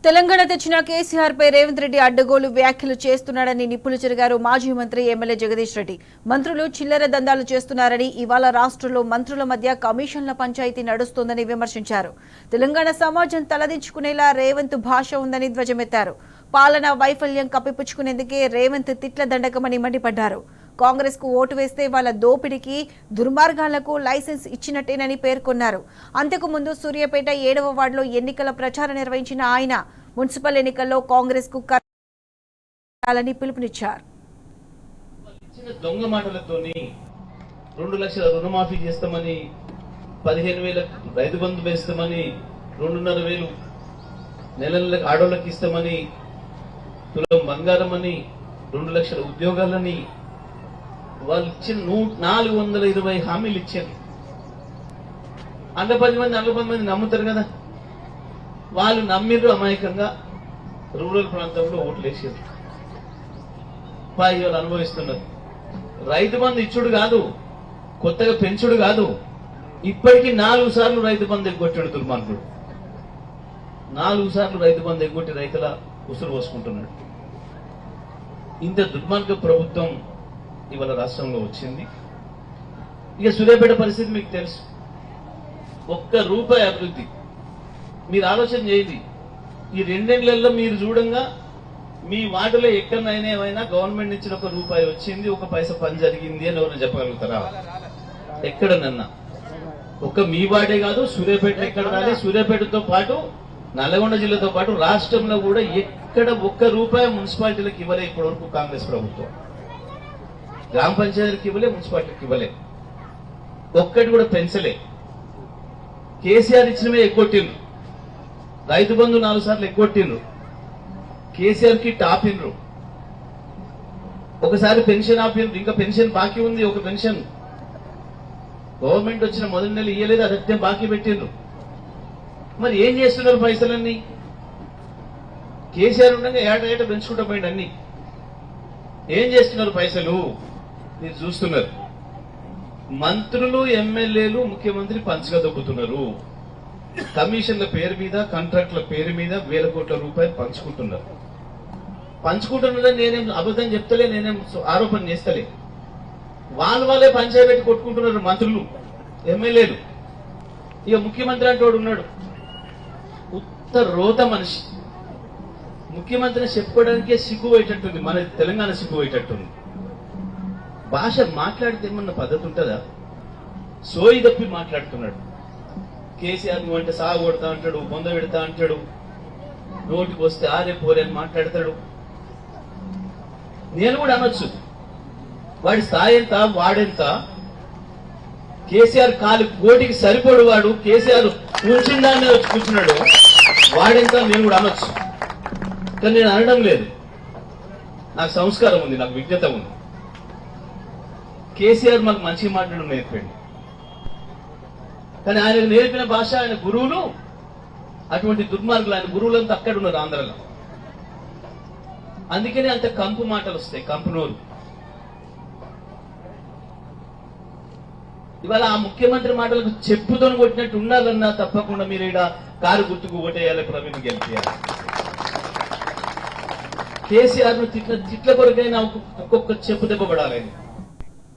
తెలంగాణ తెచ్చిన కేసీఆర్ పై రేవంత్ రెడ్డి అడ్డగోలు వ్యాఖ్యలు చేస్తున్నాడని నిప్పులు చెరిగారు మాజీ మంత్రి ఎమ్మెల్యే జగదీష్ రెడ్డి. మంత్రులు చిల్లర దందాలు చేస్తున్నారని, ఇవాళ రాష్ట్రంలో మంత్రుల మధ్య కమిషన్ల పంచాయతీ నడుస్తోందని విమర్శించారు. తెలంగాణ సమాజం తలదించుకునేలా రేవంత్ భాష ఉందని ధ్వజమెత్తారు. పాలనా వైఫల్యం కప్పిపుచ్చుకునేందుకే రేవంత్ తిట్ల దండకమని మండిపడ్డారు. కాంగ్రెస్ కు ఓటు వేస్తే వాళ్ళ దోపిడీకి దుర్మార్గాలకు లైసెన్స్ ఇచ్చినట్టేనని పేర్కొన్నారు. అంతకు ముందు సూర్యాపేట 7వ వార్డులో ఎన్నికల ప్రచారం నిర్వహించిన ఆయన మున్సిపల్ ఎన్నికల్లో కాంగ్రెస్ కు కరాలని పిలుపునిచ్చారు. దొంగ మాటలతోని 2 లక్షల రుణమాఫీ చేస్తామని, 15,000 రైతు బంధు వేస్తామని, 2,500 నెల నెలకు ఆడోళ్ళకి ఇస్తామని, తులం బంగారం అని, 2 లక్షల ఉద్యోగాలని వాళ్ళు ఇచ్చిన 420 హామీలు ఇచ్చారు. 10 మంది నమ్ముతారు కదా. వాళ్ళు నమ్మిర్రు, అమాయకంగా రూరల్ ప్రాంతంలో ఓట్లు వేసారు. వాళ్ళు అనుభవిస్తున్నారు. రైతు బంధు ఇచ్చుడు కాదు, కొత్తగా పెంచుడు కాదు, ఇప్పటికీ 4 సార్లు రైతు బంధు ఎగ్గొట్టాడు దుర్మార్గుడు. 4 సార్లు రైతు బంధు ఎగ్గొట్టి రైతుల ఉసురు పోసుకుంటున్నాడు. ఇంత దుర్మార్గ ప్రభుత్వం ఇవాళ రాష్ట్రంలో వచ్చింది. ఇక సూర్యాపేట పరిస్థితి మీకు తెలుసు. ₹1 అభివృద్ధి మీరు ఆలోచన చేయండి. ఈ 2 ఏళ్లలో మీరు చూడంగా మీ వాటిలో ఎక్కడైనా ఏమైనా గవర్నమెంట్ నుంచి ₹1 వచ్చింది, 1 పైసా పని జరిగింది అని ఎవరైనా చెప్పగలుగుతారా? ఎక్కడనన్నా ఒక్క మీ వాడే కాదు, సూర్యాపేట ఎక్కడ రాలే. సూర్యాపేటతో పాటు నల్గొండ జిల్లాతో పాటు రాష్ట్రంలో కూడా ఎక్కడ ₹1 మున్సిపాలిటీలకు ఇవ్వలే ఇప్పటి వరకు కాంగ్రెస్ ప్రభుత్వం. గ్రామ పంచాయతీలకు ఇవ్వలే, మున్సిపాలిటీకి ఇవ్వలే, ఒక్కటి కూడా పెంచలే. కేసీఆర్ ఇచ్చినవే ఎగ్గొట్టిండ్రు. రైతు బంధు 4 సార్లు ఎగ్గొట్టిండ్రు. కేసీఆర్ కి టాపిండ్రు. ఒకసారి పెన్షన్ ఆపిండ్రు. ఇంకా పెన్షన్ బాకీ ఉంది. ఒక పెన్షన్ గవర్నమెంట్ వచ్చిన మొదటి నెల ఇయ్యలేదు, అదత్యం బాకీ పెట్టిండ్రు. మరి ఏం చేస్తున్నారు పైసలన్నీ? కేసీఆర్ ఉండగా ఏట పెంచుకుంటా పోయింది అన్ని. ఏం చేస్తున్నారు పైసలు మీరు చూస్తున్నారు. మంత్రులు, ఎమ్మెల్యేలు, ముఖ్యమంత్రి పంచగా దొబ్బుతున్నారు. కమిషన్ల పేరు మీద, కాంట్రాక్టుల పేరు మీద ₹1,000 కోట్ల పంచుకుంటున్నారు. పంచుకుంటున్నారని నేనేం అబద్ధం చెప్తలే, నేనేం ఆరోపణ చేస్తలే. వాళ్ళే పంచాయతీ పెట్టి కొట్టుకుంటున్నారు మంత్రులు, ఎమ్మెల్యేలు. ఇక ముఖ్యమంత్రి అంటే వాడు ఉన్నాడు, రోత మనిషి. ముఖ్యమంత్రిని చెప్పుకోవడానికే సిగ్గుపోయేటట్టుంది. మన తెలంగాణ సిగ్గుపోయేటట్టుంది. భాష మాట్లాడితే ఏమన్నా పద్ధతి ఉంటుందా? సోయి తప్పి మాట్లాడుతున్నాడు. కేసీఆర్ నువ్వంటే సాగు కొడతా అంటాడు, బొంద పెడతా అంటాడు, నోటికి వస్తే ఆరే పోరే అని మాట్లాడతాడు. నేను కూడా అనొచ్చు, వాడి స్థాయి ఎంత, వాడెంత. కేసీఆర్ కాలు గోటికి సరిపడు వాడు, కేసీఆర్ కూర్చుని దాన్ని వచ్చి కూర్చున్నాడు, వాడెంత నేను కూడా అనొచ్చు. కానీ నేను అనడం లేదు. నాకు సంస్కారం ఉంది, నాకు విజ్ఞత ఉంది. కేసీఆర్ మాకు మంచి మాట్లాడడం నేర్పండి. కానీ ఆయన నేర్పిన భాష, ఆయన గురువులు అటువంటి దుర్మార్గులు. ఆయన గురువులంతా అక్కడ ఉన్నారు ఆంధ్రలో. అందుకనే అంత కంపు మాటలు వస్తాయి, కంపు నోరు. ఇవాళ ఆ ముఖ్యమంత్రి మాటలకు చెప్పుతో కొట్టినట్టు ఉండాలన్నా తప్పకుండా మీరు ఇక్కడ కారు గుర్తుకు ఓటేయాలి, ప్రవీణ్ గెలిపేయాలి. కేసీఆర్ ను తిట్ల కొరకైనా ఒక్కొక్క చెప్పు దెబ్బ పడాలి.